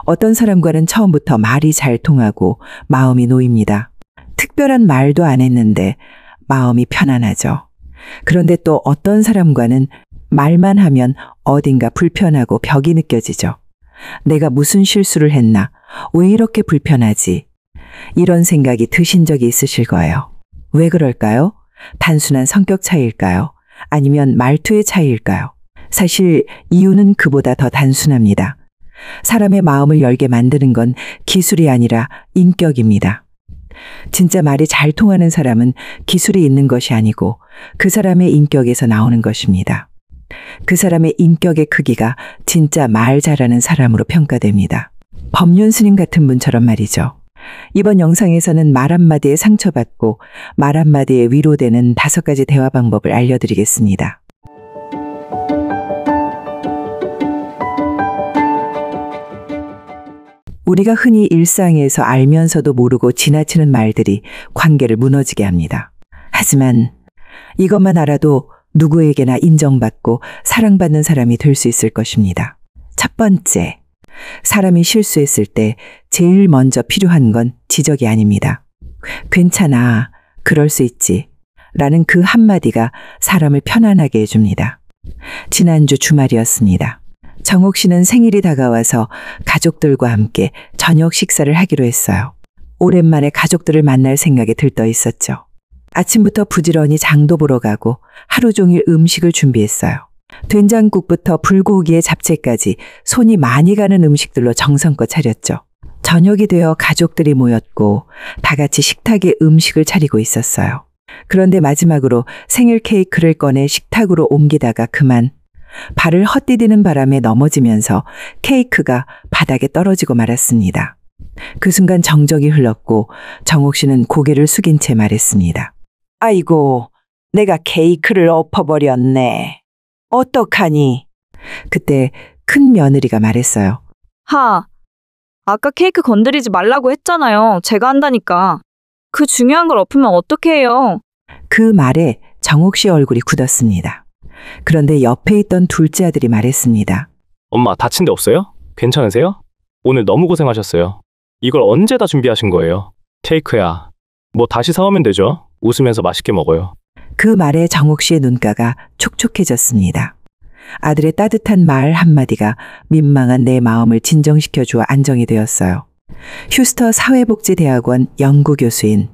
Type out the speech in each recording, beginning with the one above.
어떤 사람과는 처음부터 말이 잘 통하고 마음이 놓입니다. 특별한 말도 안 했는데 마음이 편안하죠. 그런데 또 어떤 사람과는 말만 하면 어딘가 불편하고 벽이 느껴지죠. 내가 무슨 실수를 했나? 왜 이렇게 불편하지? 이런 생각이 드신 적이 있으실 거예요. 왜 그럴까요? 단순한 성격 차이일까요? 아니면 말투의 차이일까요? 사실 이유는 그보다 더 단순합니다. 사람의 마음을 열게 만드는 건 기술이 아니라 인격입니다. 진짜 말이 잘 통하는 사람은 기술이 있는 것이 아니고 그 사람의 인격에서 나오는 것입니다. 그 사람의 인격의 크기가 진짜 말 잘하는 사람으로 평가됩니다. 법륜 스님 같은 분처럼 말이죠. 이번 영상에서는 말 한마디에 상처받고 말 한마디에 위로되는 5가지 대화 방법을 알려드리겠습니다. 우리가 흔히 일상에서 알면서도 모르고 지나치는 말들이 관계를 무너지게 합니다. 하지만 이것만 알아도 누구에게나 인정받고 사랑받는 사람이 될 수 있을 것입니다. 첫 번째, 사람이 실수했을 때 제일 먼저 필요한 건 지적이 아닙니다. 괜찮아, 그럴 수 있지 라는 그 한마디가 사람을 편안하게 해줍니다. 지난주 주말이었습니다. 정옥 씨는 생일이 다가와서 가족들과 함께 저녁 식사를 하기로 했어요. 오랜만에 가족들을 만날 생각에 들떠 있었죠. 아침부터 부지런히 장도 보러 가고 하루 종일 음식을 준비했어요. 된장국부터 불고기에 잡채까지 손이 많이 가는 음식들로 정성껏 차렸죠. 저녁이 되어 가족들이 모였고 다 같이 식탁에 음식을 차리고 있었어요. 그런데 마지막으로 생일 케이크를 꺼내 식탁으로 옮기다가 그만 발을 헛디디는 바람에 넘어지면서 케이크가 바닥에 떨어지고 말았습니다. 그 순간 정적이 흘렀고 정옥 씨는 고개를 숙인 채 말했습니다. 아이고, 내가 케이크를 엎어버렸네. 어떡하니? 그때 큰 며느리가 말했어요. 아까 케이크 건드리지 말라고 했잖아요. 제가 한다니까. 그 중요한 걸 엎으면 어떻게 해요? 그 말에 정옥 씨 얼굴이 굳었습니다. 그런데 옆에 있던 둘째 아들이 말했습니다. 엄마, 다친 데 없어요? 괜찮으세요? 오늘 너무 고생하셨어요. 이걸 언제 다 준비하신 거예요? 케이크야. 뭐 다시 사오면 되죠. 웃으면서 맛있게 먹어요. 그 말에 정옥 씨의 눈가가 촉촉해졌습니다. 아들의 따뜻한 말 한마디가 민망한 내 마음을 진정시켜 주어 안정이 되었어요. 휴스터 사회복지대학원 연구교수인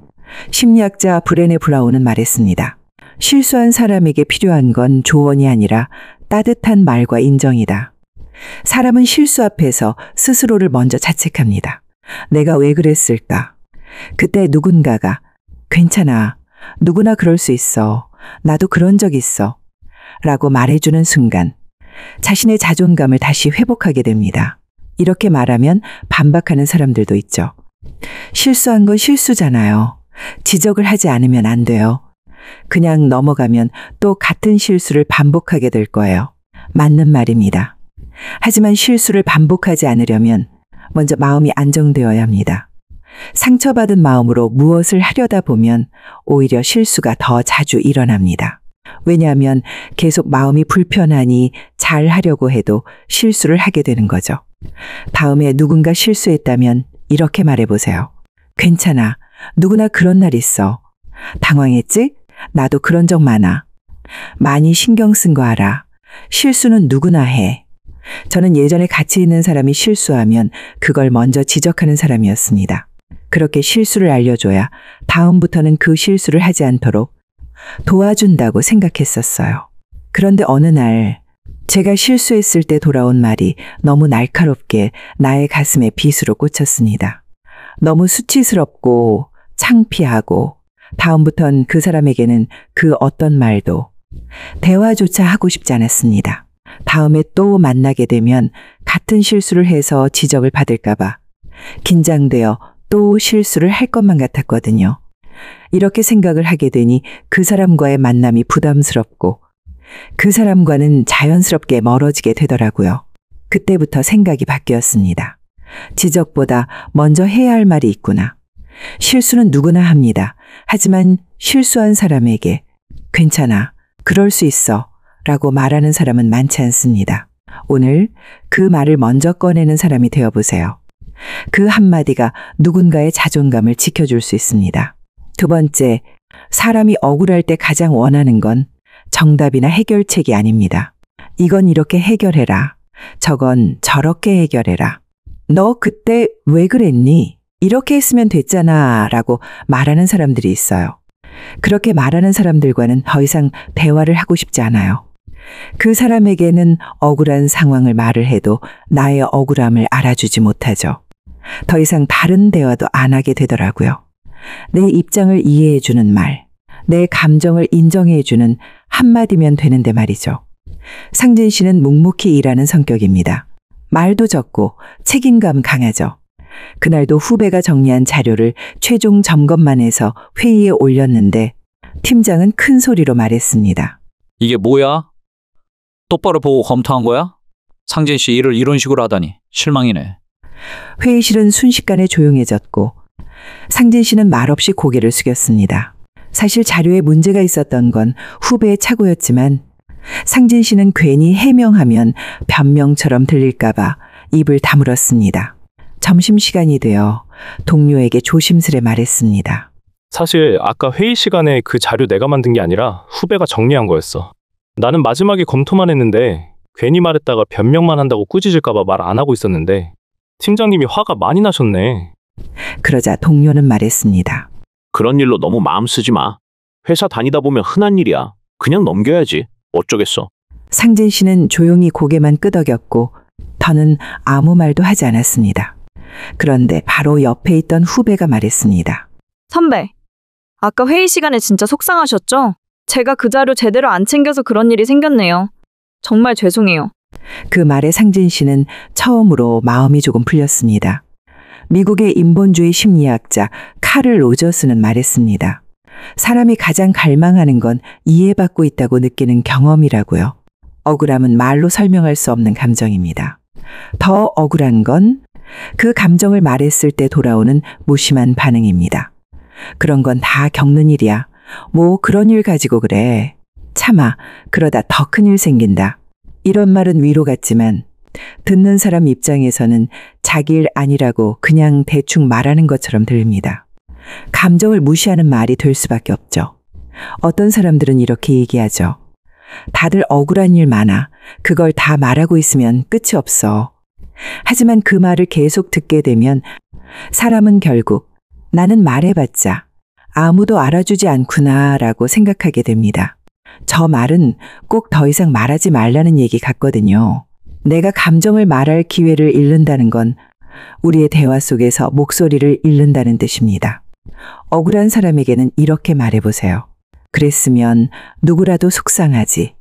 심리학자 브레네 브라운은 말했습니다. 실수한 사람에게 필요한 건 조언이 아니라 따뜻한 말과 인정이다. 사람은 실수 앞에서 스스로를 먼저 자책합니다. 내가 왜 그랬을까? 그때 누군가가 괜찮아, 누구나 그럴 수 있어, 나도 그런 적 있어 라고 말해주는 순간 자신의 자존감을 다시 회복하게 됩니다. 이렇게 말하면 반박하는 사람들도 있죠. 실수한 건 실수잖아요. 지적을 하지 않으면 안 돼요. 그냥 넘어가면 또 같은 실수를 반복하게 될 거예요. 맞는 말입니다. 하지만 실수를 반복하지 않으려면 먼저 마음이 안정되어야 합니다. 상처받은 마음으로 무엇을 하려다 보면 오히려 실수가 더 자주 일어납니다. 왜냐하면 계속 마음이 불편하니 잘 하려고 해도 실수를 하게 되는 거죠. 다음에 누군가 실수했다면 이렇게 말해보세요. 괜찮아, 누구나 그런 날 있어. 당황했지? 나도 그런 적 많아. 많이 신경 쓴 거 알아. 실수는 누구나 해. 저는 예전에 같이 있는 사람이 실수하면 그걸 먼저 지적하는 사람이었습니다. 그렇게 실수를 알려줘야 다음부터는 그 실수를 하지 않도록 도와준다고 생각했었어요. 그런데 어느 날 제가 실수했을 때 돌아온 말이 너무 날카롭게 나의 가슴에 빗으로 꽂혔습니다. 너무 수치스럽고 창피하고 다음부턴 그 사람에게는 그 어떤 말도 대화조차 하고 싶지 않았습니다. 다음에 또 만나게 되면 같은 실수를 해서 지적을 받을까봐 긴장되어 또 실수를 할 것만 같았거든요. 이렇게 생각을 하게 되니 그 사람과의 만남이 부담스럽고 그 사람과는 자연스럽게 멀어지게 되더라고요. 그때부터 생각이 바뀌었습니다. 지적보다 먼저 해야 할 말이 있구나. 실수는 누구나 합니다. 하지만 실수한 사람에게 괜찮아, 그럴 수 있어 라고 말하는 사람은 많지 않습니다. 오늘 그 말을 먼저 꺼내는 사람이 되어보세요. 그 한마디가 누군가의 자존감을 지켜줄 수 있습니다. 두 번째, 사람이 억울할 때 가장 원하는 건 정답이나 해결책이 아닙니다. 이건 이렇게 해결해라. 저건 저렇게 해결해라. 너 그때 왜 그랬니? 이렇게 했으면 됐잖아 라고 말하는 사람들이 있어요. 그렇게 말하는 사람들과는 더 이상 대화를 하고 싶지 않아요. 그 사람에게는 억울한 상황을 말을 해도 나의 억울함을 알아주지 못하죠. 더 이상 다른 대화도 안 하게 되더라고요. 내 입장을 이해해주는 말, 내 감정을 인정해주는 한마디면 되는데 말이죠. 상진 씨는 묵묵히 일하는 성격입니다. 말도 적고 책임감 강하죠. 그날도 후배가 정리한 자료를 최종 점검만 해서 회의에 올렸는데 팀장은 큰 소리로 말했습니다. 이게 뭐야? 똑바로 보고 검토한 거야? 상진 씨 일을 이런 식으로 하다니 실망이네. 회의실은 순식간에 조용해졌고 상진 씨는 말없이 고개를 숙였습니다. 사실 자료에 문제가 있었던 건 후배의 착오였지만 상진 씨는 괜히 해명하면 변명처럼 들릴까봐 입을 다물었습니다. 점심시간이 되어 동료에게 조심스레 말했습니다. 사실 아까 회의 시간에 그 자료 내가 만든 게 아니라 후배가 정리한 거였어. 나는 마지막에 검토만 했는데 괜히 말했다가 변명만 한다고 꾸짖을까봐 말 안 하고 있었는데 팀장님이 화가 많이 나셨네. 그러자 동료는 말했습니다. 그런 일로 너무 마음 쓰지 마. 회사 다니다 보면 흔한 일이야. 그냥 넘겨야지. 어쩌겠어. 상진 씨는 조용히 고개만 끄덕였고 더는 아무 말도 하지 않았습니다. 그런데 바로 옆에 있던 후배가 말했습니다. 선배, 아까 회의 시간에 진짜 속상하셨죠? 제가 그 자료 제대로 안 챙겨서 그런 일이 생겼네요. 정말 죄송해요. 그 말에 상진 씨는 처음으로 마음이 조금 풀렸습니다. 미국의 인본주의 심리학자 카를 로저스는 말했습니다. 사람이 가장 갈망하는 건 이해받고 있다고 느끼는 경험이라고요. 억울함은 말로 설명할 수 없는 감정입니다. 더 억울한 건 그 감정을 말했을 때 돌아오는 무심한 반응입니다. 그런 건 다 겪는 일이야. 뭐 그런 일 가지고 그래. 참아. 그러다 더 큰일 생긴다. 이런 말은 위로 같지만 듣는 사람 입장에서는 자기 일 아니라고 그냥 대충 말하는 것처럼 들립니다. 감정을 무시하는 말이 될 수밖에 없죠. 어떤 사람들은 이렇게 얘기하죠. 다들 억울한 일 많아. 그걸 다 말하고 있으면 끝이 없어. 하지만 그 말을 계속 듣게 되면 사람은 결국 나는 말해봤자 아무도 알아주지 않구나 라고 생각하게 됩니다. 저 말은 꼭 더 이상 말하지 말라는 얘기 같거든요. 내가 감정을 말할 기회를 잃는다는 건 우리의 대화 속에서 목소리를 잃는다는 뜻입니다. 억울한 사람에게는 이렇게 말해보세요. 그랬으면 누구라도 속상하지.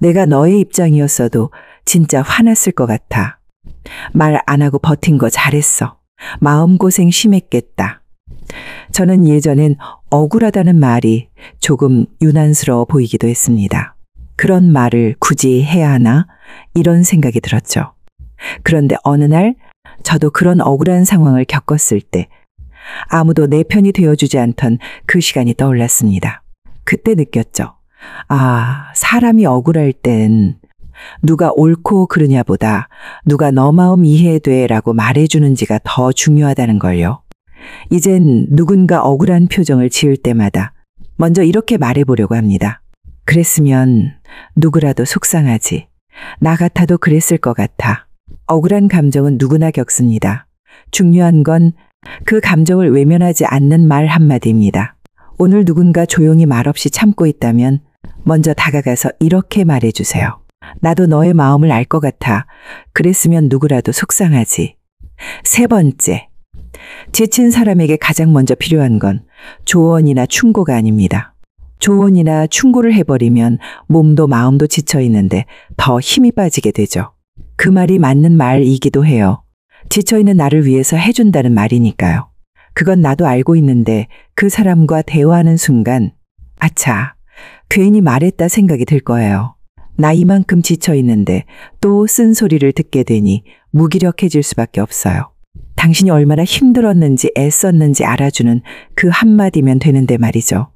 내가 너의 입장이었어도 진짜 화났을 것 같아. 말 안 하고 버틴 거 잘했어. 마음고생 심했겠다. 저는 예전엔 억울하다는 말이 조금 유난스러워 보이기도 했습니다. 그런 말을 굳이 해야 하나? 이런 생각이 들었죠. 그런데 어느 날 저도 그런 억울한 상황을 겪었을 때 아무도 내 편이 되어주지 않던 그 시간이 떠올랐습니다. 그때 느꼈죠. 아, 사람이 억울할 땐 누가 옳고 그르냐보다 누가 너 마음 이해돼 라고 말해주는지가 더 중요하다는 걸요. 이젠 누군가 억울한 표정을 지을 때마다 먼저 이렇게 말해보려고 합니다. 그랬으면 누구라도 속상하지. 나 같아도 그랬을 것 같아. 억울한 감정은 누구나 겪습니다. 중요한 건 그 감정을 외면하지 않는 말 한마디입니다. 오늘 누군가 조용히 말없이 참고 있다면 먼저 다가가서 이렇게 말해주세요. 나도 너의 마음을 알 것 같아. 그랬으면 누구라도 속상하지. 세 번째, 지친 사람에게 가장 먼저 필요한 건 조언이나 충고가 아닙니다. 조언이나 충고를 해버리면 몸도 마음도 지쳐 있는데 더 힘이 빠지게 되죠. 그 말이 맞는 말이기도 해요. 지쳐있는 나를 위해서 해준다는 말이니까요. 그건 나도 알고 있는데 그 사람과 대화하는 순간 아차, 괜히 말했다 생각이 들 거예요. 나 이만큼 지쳐있는데 또 쓴소리를 듣게 되니 무기력해질 수밖에 없어요. 당신이 얼마나 힘들었는지 애썼는지 알아주는 그 한마디면 되는데 말이죠.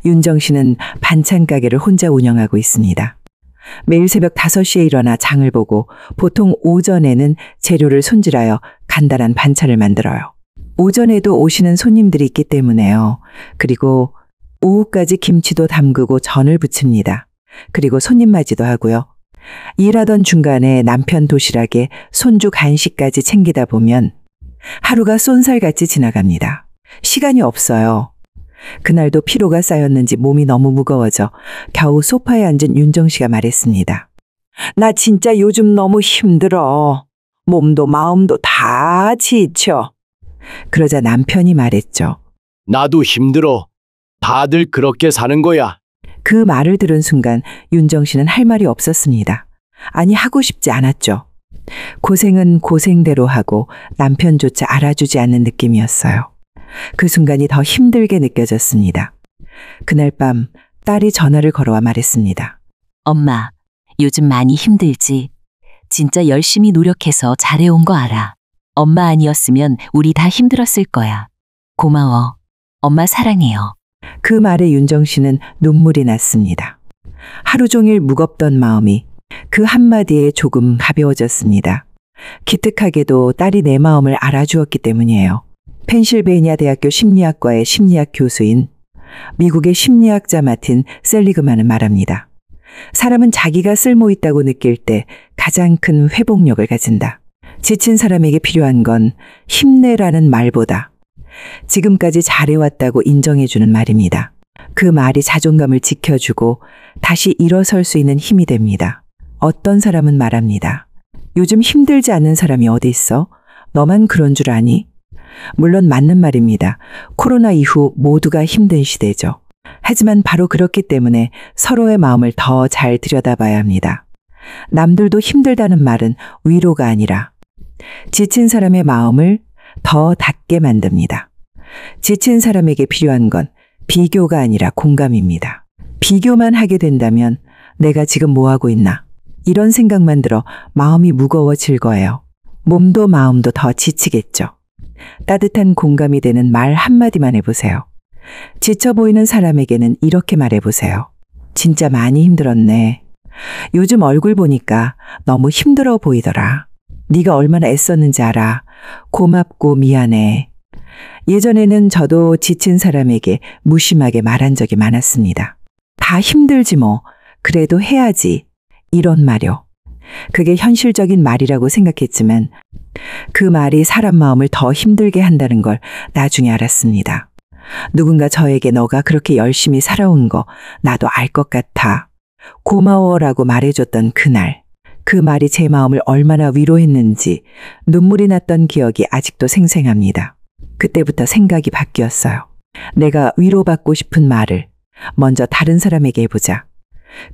윤정 씨는 반찬 가게를 혼자 운영하고 있습니다. 매일 새벽 5시에 일어나 장을 보고 보통 오전에는 재료를 손질하여 간단한 반찬을 만들어요. 오전에도 오시는 손님들이 있기 때문에요. 그리고 오후까지 김치도 담그고 전을 부칩니다. 그리고 손님 맞이도 하고요. 일하던 중간에 남편 도시락에 손주 간식까지 챙기다 보면 하루가 쏜살같이 지나갑니다. 시간이 없어요. 그날도 피로가 쌓였는지 몸이 너무 무거워져 겨우 소파에 앉은 윤정 씨가 말했습니다. 나 진짜 요즘 너무 힘들어. 몸도 마음도 다 지쳐. 그러자 남편이 말했죠. 나도 힘들어. 다들 그렇게 사는 거야. 그 말을 들은 순간 윤정 씨는 할 말이 없었습니다. 아니, 하고 싶지 않았죠. 고생은 고생대로 하고 남편조차 알아주지 않는 느낌이었어요. 그 순간이 더 힘들게 느껴졌습니다. 그날 밤 딸이 전화를 걸어와 말했습니다. 엄마, 요즘 많이 힘들지? 진짜 열심히 노력해서 잘해온 거 알아. 엄마 아니었으면 우리 다 힘들었을 거야. 고마워. 엄마 사랑해요. 그 말에 윤정 씨는 눈물이 났습니다. 하루 종일 무겁던 마음이 그 한마디에 조금 가벼워졌습니다. 기특하게도 딸이 내 마음을 알아주었기 때문이에요. 펜실베이니아 대학교 심리학과의 심리학 교수인 미국의 심리학자 마틴 셀리그만은 말합니다. 사람은 자기가 쓸모 있다고 느낄 때 가장 큰 회복력을 가진다. 지친 사람에게 필요한 건 힘내라는 말보다 지금까지 잘해왔다고 인정해주는 말입니다. 그 말이 자존감을 지켜주고 다시 일어설 수 있는 힘이 됩니다. 어떤 사람은 말합니다. 요즘 힘들지 않는 사람이 어디 있어? 너만 그런 줄 아니? 물론 맞는 말입니다. 코로나 이후 모두가 힘든 시대죠. 하지만 바로 그렇기 때문에 서로의 마음을 더 잘 들여다봐야 합니다. 남들도 힘들다는 말은 위로가 아니라 지친 사람의 마음을 더 닿게 만듭니다. 지친 사람에게 필요한 건 비교가 아니라 공감입니다. 비교만 하게 된다면 내가 지금 뭐 하고 있나? 이런 생각만 들어 마음이 무거워질 거예요. 몸도 마음도 더 지치겠죠. 따뜻한 공감이 되는 말 한마디만 해보세요. 지쳐 보이는 사람에게는 이렇게 말해보세요. 진짜 많이 힘들었네. 요즘 얼굴 보니까 너무 힘들어 보이더라. 네가 얼마나 애썼는지 알아. 고맙고 미안해. 예전에는 저도 지친 사람에게 무심하게 말한 적이 많았습니다. 다 힘들지 뭐. 그래도 해야지. 이런 말요. 그게 현실적인 말이라고 생각했지만 그 말이 사람 마음을 더 힘들게 한다는 걸 나중에 알았습니다. 누군가 저에게 너가 그렇게 열심히 살아온 거 나도 알 것 같아. 고마워라고 말해줬던 그날. 그 말이 제 마음을 얼마나 위로했는지 눈물이 났던 기억이 아직도 생생합니다. 그때부터 생각이 바뀌었어요. 내가 위로받고 싶은 말을 먼저 다른 사람에게 해보자.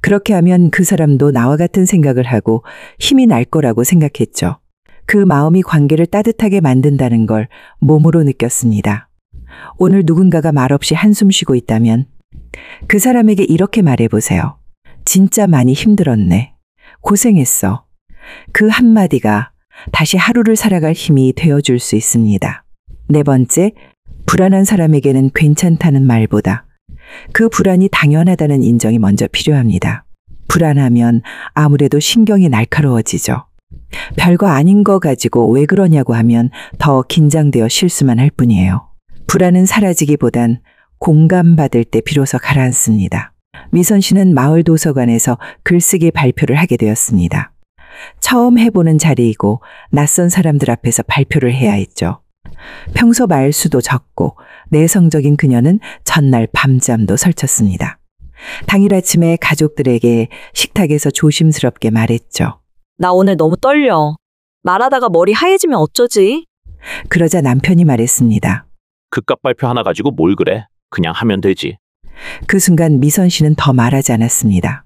그렇게 하면 그 사람도 나와 같은 생각을 하고 힘이 날 거라고 생각했죠. 그 마음이 관계를 따뜻하게 만든다는 걸 몸으로 느꼈습니다. 오늘 누군가가 말없이 한숨 쉬고 있다면 그 사람에게 이렇게 말해보세요. 진짜 많이 힘들었네. 고생했어. 그 한마디가 다시 하루를 살아갈 힘이 되어줄 수 있습니다. 네 번째, 불안한 사람에게는 괜찮다는 말보다 그 불안이 당연하다는 인정이 먼저 필요합니다. 불안하면 아무래도 신경이 날카로워지죠. 별거 아닌 거 가지고 왜 그러냐고 하면 더 긴장되어 실수만 할 뿐이에요. 불안은 사라지기보단 공감받을 때 비로소 가라앉습니다. 미선 씨는 마을 도서관에서 글쓰기 발표를 하게 되었습니다. 처음 해보는 자리이고 낯선 사람들 앞에서 발표를 해야 했죠. 평소 말수도 적고 내성적인 그녀는 전날 밤잠도 설쳤습니다. 당일 아침에 가족들에게 식탁에서 조심스럽게 말했죠. 나 오늘 너무 떨려. 말하다가 머리 하얘지면 어쩌지? 그러자 남편이 말했습니다. 그깟 발표 하나 가지고 뭘 그래? 그냥 하면 되지. 그 순간 미선 씨는 더 말하지 않았습니다.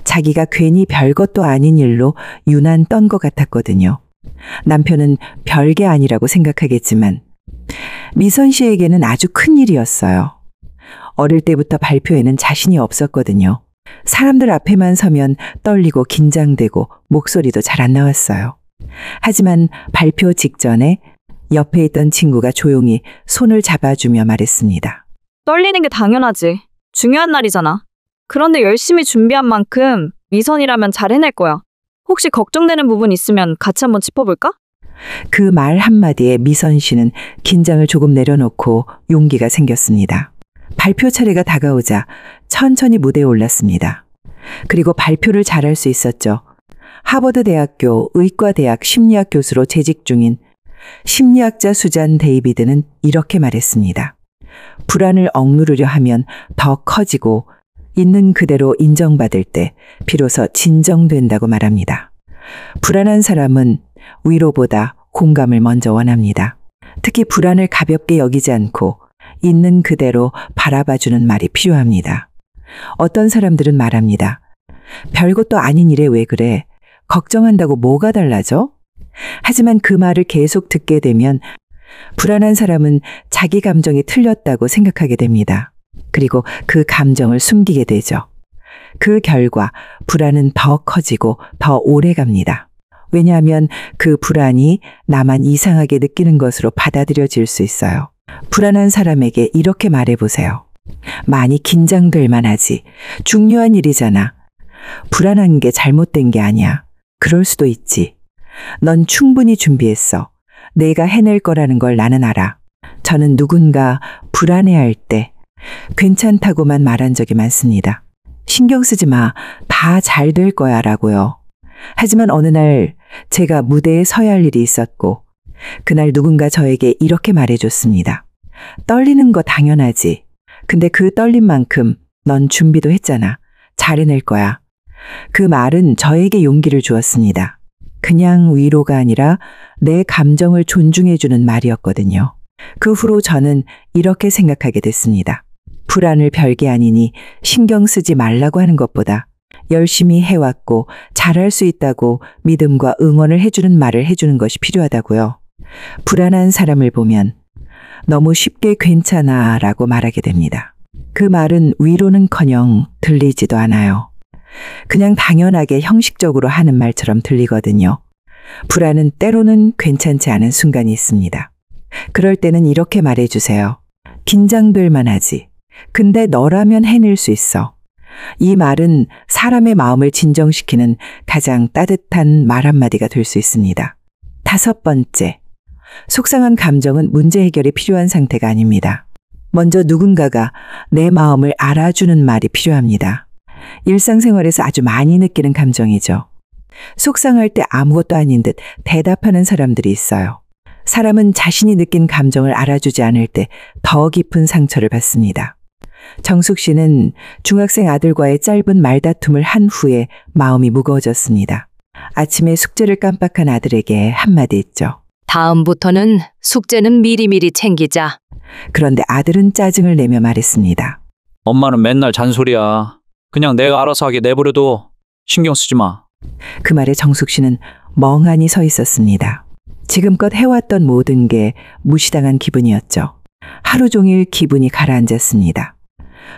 자기가 괜히 별것도 아닌 일로 유난 떤 것 같았거든요. 남편은 별게 아니라고 생각하겠지만 미선 씨에게는 아주 큰 일이었어요. 어릴 때부터 발표에는 자신이 없었거든요. 사람들 앞에만 서면 떨리고 긴장되고 목소리도 잘 안 나왔어요. 하지만 발표 직전에 옆에 있던 친구가 조용히 손을 잡아주며 말했습니다. 떨리는 게 당연하지. 중요한 날이잖아. 그런데 열심히 준비한 만큼 미선이라면 잘 해낼 거야. 혹시 걱정되는 부분 있으면 같이 한번 짚어볼까? 그 말 한마디에 미선 씨는 긴장을 조금 내려놓고 용기가 생겼습니다. 발표 차례가 다가오자 천천히 무대에 올랐습니다. 그리고 발표를 잘할 수 있었죠. 하버드 대학교 의과대학 심리학 교수로 재직 중인 심리학자 수잔 데이비드는 이렇게 말했습니다. 불안을 억누르려 하면 더 커지고 있는 그대로 인정받을 때 비로소 진정된다고 말합니다. 불안한 사람은 위로보다 공감을 먼저 원합니다. 특히 불안을 가볍게 여기지 않고 있는 그대로 바라봐주는 말이 필요합니다. 어떤 사람들은 말합니다. 별것도 아닌 일에 왜 그래? 걱정한다고 뭐가 달라져? 하지만 그 말을 계속 듣게 되면 불안한 사람은 자기 감정이 틀렸다고 생각하게 됩니다. 그리고 그 감정을 숨기게 되죠. 그 결과 불안은 더 커지고 더 오래 갑니다. 왜냐하면 그 불안이 나만 이상하게 느끼는 것으로 받아들여질 수 있어요. 불안한 사람에게 이렇게 말해보세요. 많이 긴장될 만하지. 중요한 일이잖아. 불안한 게 잘못된 게 아니야. 그럴 수도 있지. 넌 충분히 준비했어. 내가 해낼 거라는 걸 나는 알아. 저는 누군가 불안해할 때 괜찮다고만 말한 적이 많습니다. 신경 쓰지 마. 다 잘 될 거야 라고요. 하지만 어느 날 제가 무대에 서야 할 일이 있었고 그날 누군가 저에게 이렇게 말해줬습니다. 떨리는 거 당연하지. 근데 그 떨림만큼 넌 준비도 했잖아. 잘 해낼 거야. 그 말은 저에게 용기를 주었습니다. 그냥 위로가 아니라 내 감정을 존중해주는 말이었거든요. 그 후로 저는 이렇게 생각하게 됐습니다. 불안을 별게 아니니 신경 쓰지 말라고 하는 것보다 열심히 해왔고 잘할 수 있다고 믿음과 응원을 해주는 말을 해주는 것이 필요하다고요. 불안한 사람을 보면 너무 쉽게 괜찮아 라고 말하게 됩니다. 그 말은 위로는커녕 들리지도 않아요. 그냥 당연하게 형식적으로 하는 말처럼 들리거든요. 불안은 때로는 괜찮지 않은 순간이 있습니다. 그럴 때는 이렇게 말해주세요. 긴장될 만하지. 근데 너라면 해낼 수 있어. 이 말은 사람의 마음을 진정시키는 가장 따뜻한 말 한마디가 될 수 있습니다. 5번째, 속상한 감정은 문제 해결이 필요한 상태가 아닙니다. 먼저 누군가가 내 마음을 알아주는 말이 필요합니다. 일상생활에서 아주 많이 느끼는 감정이죠. 속상할 때 아무것도 아닌 듯 대답하는 사람들이 있어요. 사람은 자신이 느낀 감정을 알아주지 않을 때 더 깊은 상처를 받습니다. 정숙 씨는 중학생 아들과의 짧은 말다툼을 한 후에 마음이 무거워졌습니다. 아침에 숙제를 깜빡한 아들에게 한마디 했죠. 다음부터는 숙제는 미리미리 챙기자. 그런데 아들은 짜증을 내며 말했습니다. 엄마는 맨날 잔소리야. 그냥 내가 알아서 하게 내버려둬. 신경 쓰지 마. 그 말에 정숙 씨는 멍하니 서 있었습니다. 지금껏 해왔던 모든 게 무시당한 기분이었죠. 하루 종일 기분이 가라앉았습니다.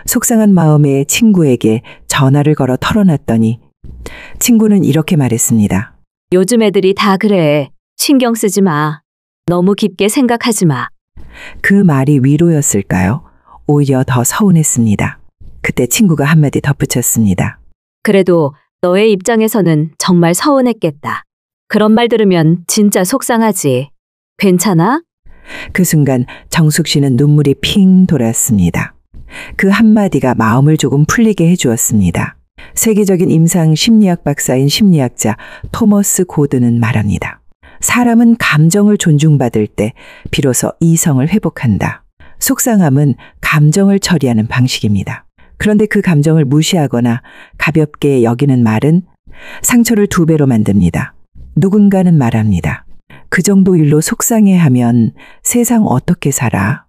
속상한 마음에 친구에게 전화를 걸어 털어놨더니 친구는 이렇게 말했습니다. 요즘 애들이 다 그래. 신경 쓰지 마. 너무 깊게 생각하지 마. 그 말이 위로였을까요? 오히려 더 서운했습니다. 그때 친구가 한마디 덧붙였습니다. 그래도 너의 입장에서는 정말 서운했겠다. 그런 말 들으면 진짜 속상하지. 괜찮아? 그 순간 정숙 씨는 눈물이 핑 돌았습니다. 그 한마디가 마음을 조금 풀리게 해주었습니다. 세계적인 임상 심리학 박사인 심리학자 토머스 고든은 말합니다. 사람은 감정을 존중받을 때 비로소 이성을 회복한다. 속상함은 감정을 처리하는 방식입니다. 그런데 그 감정을 무시하거나 가볍게 여기는 말은 상처를 2배로 만듭니다. 누군가는 말합니다. 그 정도 일로 속상해하면 세상 어떻게 살아?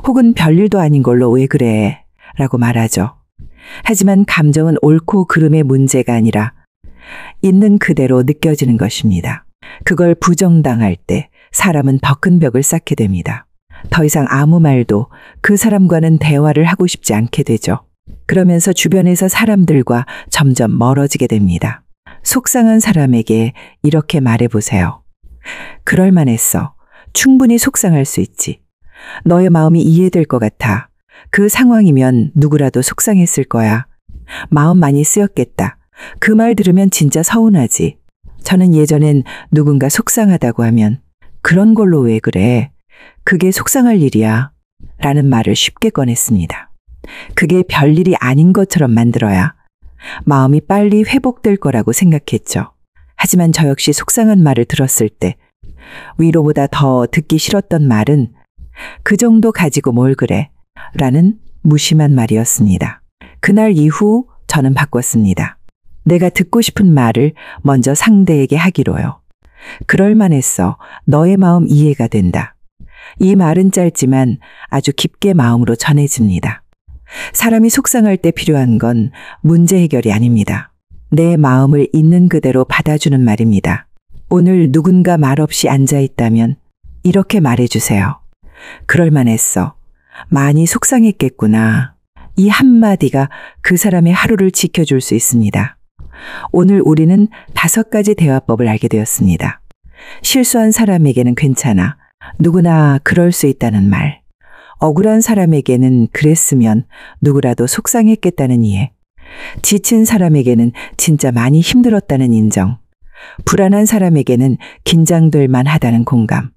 혹은 별일도 아닌 걸로 왜 그래? 라고 말하죠. 하지만 감정은 옳고 그름의 문제가 아니라 있는 그대로 느껴지는 것입니다. 그걸 부정당할 때 사람은 더 큰 벽을 쌓게 됩니다. 더 이상 아무 말도 그 사람과는 대화를 하고 싶지 않게 되죠. 그러면서 주변에서 사람들과 점점 멀어지게 됩니다. 속상한 사람에게 이렇게 말해보세요. 그럴만했어. 충분히 속상할 수 있지. 너의 마음이 이해될 것 같아. 그 상황이면 누구라도 속상했을 거야. 마음 많이 쓰였겠다. 그 말 들으면 진짜 서운하지. 저는 예전엔 누군가 속상하다고 하면 그런 걸로 왜 그래? 그게 속상할 일이야. 라는 말을 쉽게 꺼냈습니다. 그게 별일이 아닌 것처럼 만들어야 마음이 빨리 회복될 거라고 생각했죠. 하지만 저 역시 속상한 말을 들었을 때 위로보다 더 듣기 싫었던 말은 그 정도 가지고 뭘 그래? 라는 무심한 말이었습니다. 그날 이후 저는 바꿨습니다. 내가 듣고 싶은 말을 먼저 상대에게 하기로요. 그럴만했어. 너의 마음 이해가 된다. 이 말은 짧지만 아주 깊게 마음으로 전해집니다. 사람이 속상할 때 필요한 건 문제 해결이 아닙니다. 내 마음을 있는 그대로 받아주는 말입니다. 오늘 누군가 말없이 앉아 있다면 이렇게 말해주세요. 그럴만했어. 많이 속상했겠구나. 이 한마디가 그 사람의 하루를 지켜줄 수 있습니다. 오늘 우리는 5가지 대화법을 알게 되었습니다. 실수한 사람에게는 괜찮아. 누구나 그럴 수 있다는 말. 억울한 사람에게는 그랬으면 누구라도 속상했겠다는 이해. 지친 사람에게는 진짜 많이 힘들었다는 인정. 불안한 사람에게는 긴장될 만하다는 공감.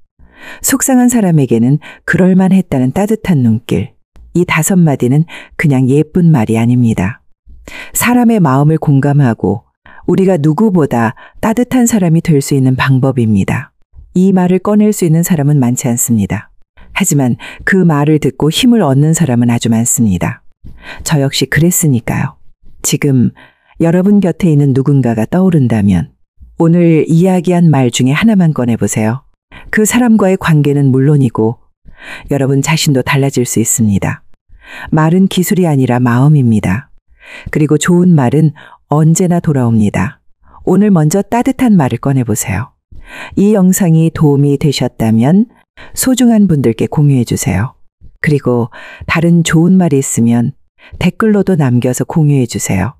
속상한 사람에게는 그럴만 했다는 따뜻한 눈길. 이 5마디는 그냥 예쁜 말이 아닙니다. 사람의 마음을 공감하고 우리가 누구보다 따뜻한 사람이 될 수 있는 방법입니다. 이 말을 꺼낼 수 있는 사람은 많지 않습니다. 하지만 그 말을 듣고 힘을 얻는 사람은 아주 많습니다. 저 역시 그랬으니까요. 지금 여러분 곁에 있는 누군가가 떠오른다면 오늘 이야기한 말 중에 하나만 꺼내보세요. 그 사람과의 관계는 물론이고 여러분 자신도 달라질 수 있습니다. 말은 기술이 아니라 마음입니다. 그리고 좋은 말은 언제나 돌아옵니다. 오늘 먼저 따뜻한 말을 꺼내보세요. 이 영상이 도움이 되셨다면 소중한 분들께 공유해 주세요. 그리고 다른 좋은 말이 있으면 댓글로도 남겨서 공유해 주세요.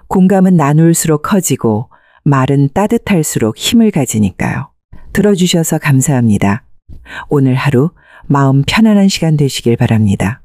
공감은 나눌수록 커지고 말은 따뜻할수록 힘을 가지니까요. 들어주셔서 감사합니다. 오늘 하루 마음 편안한 시간 되시길 바랍니다.